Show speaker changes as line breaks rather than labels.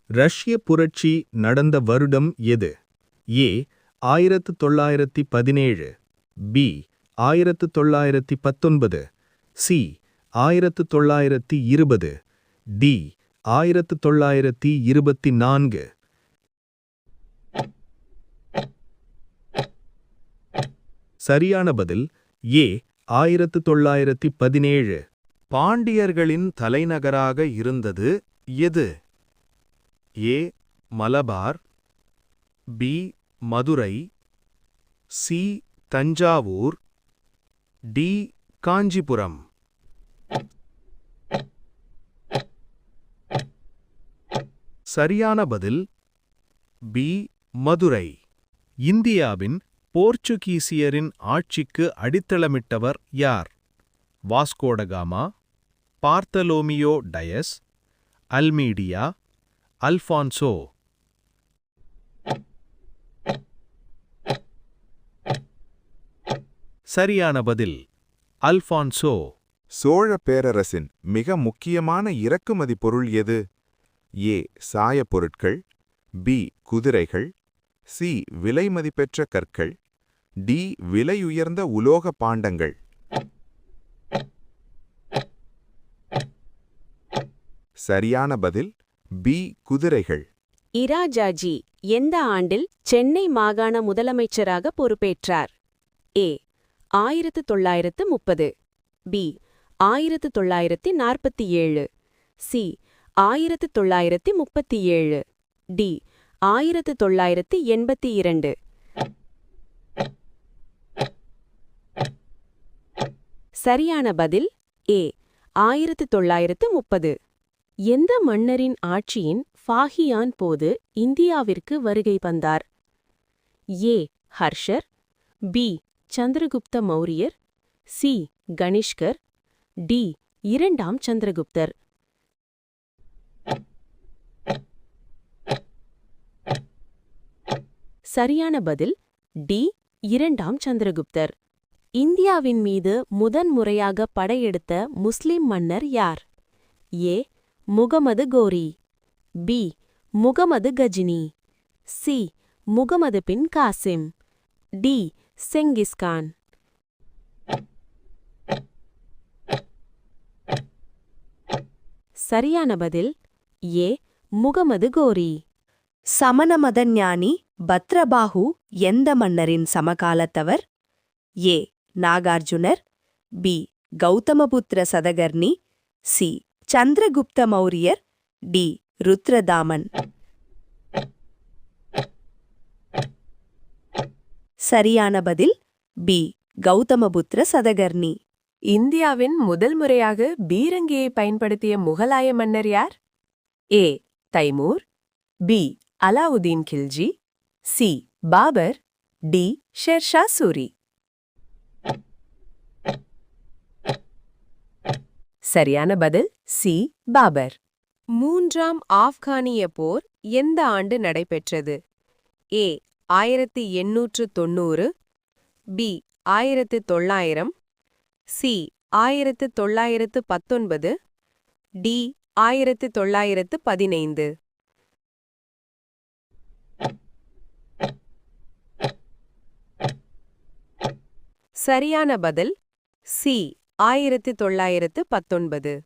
ரஷ்ய புரட்சி நடந்த வருடம் எது? A 1917, B 1919, C 1920, D 1924. சரியான பதில் ஏ 1917. பாண்டியர்களின் தலைநகராக இருந்தது எது? A Malabar, B Madurai, C Thanjavur, D Kanchipuram. சரியான பதில் பி மதுரை. இந்தியாவின் போர்ச்சுகீசியரின் ஆட்சிக்கு அடித்தளமிட்டவர் யார்? Vasco da Gama, Bartholomew Dias, Almeida, Alfonso. சரியான பதில் அல்ஃபான்சோ.
சோழ பேரரசின் மிக முக்கியமான இறக்குமதி பொருள் எது? ஏ சாயப் பொருட்கள், பி குதிரைகள், சி விலைமதிப்பெற்ற கற்கள், டி விலையுயர்ந்த உலோக பாண்டங்கள். சரியான பதில் பி குதிரைகள்.
இராஜாஜி எந்த ஆண்டில் சென்னை மாகாண முதலமைச்சராக பொறுப்பேற்றார்? ஏ 1930, பி 1947, சி 1937, டி 1982. சரியான பதில் ஏ 1930. எந்த மன்னரின் ஆட்சியின் ஃபாஹியான் போது இந்தியாவிற்கு வருகை வந்தார்? ஏ ஹர்ஷர், பி சந்திரகுப்த மௌரியர், சி கனிஷ்கர், டி இரண்டாம் சந்திரகுப்தர். சரியான பதில் டி இரண்டாம் சந்திரகுப்தர். இந்தியாவின் மீது முதன்முறையாக படையெடுத்த முஸ்லிம் மன்னர் யார்? ஏ முகமது கோரி, பி முகமது கஜினி, சி முகமது பின் காசிம், டி செங்கிஸ்கான். சரியான பதில் ஏ முகமது கோரி.
சமண மத ஞானி பத்ரபாஹு எந்த மன்னரின் சமகாலத்தவர்? ஏ நாகார்ஜுனர், பி கௌதமபுத்திர சதகர்ணி, சி சந்திரகுப்த மௌரியர், டி ருத்ரதாமன். சரியான பதில் பி கௌதமபுத்திர சதகர்ணி.
இந்தியாவின் முதல் முறையாக பீரங்கியை பயன்படுத்திய முகலாய மன்னர் யார்? A Timur, B Alauddin Khilji, C Babur, D Sher Shah Suri. சரியான பதில் சி பாபர். மூன்றாம் ஆப்கானிய போர் எந்த ஆண்டு நடைபெற்றது? ஏ 1890, பி 1900, சி 1919, டி 1915. சரியான பதில் சி 1919.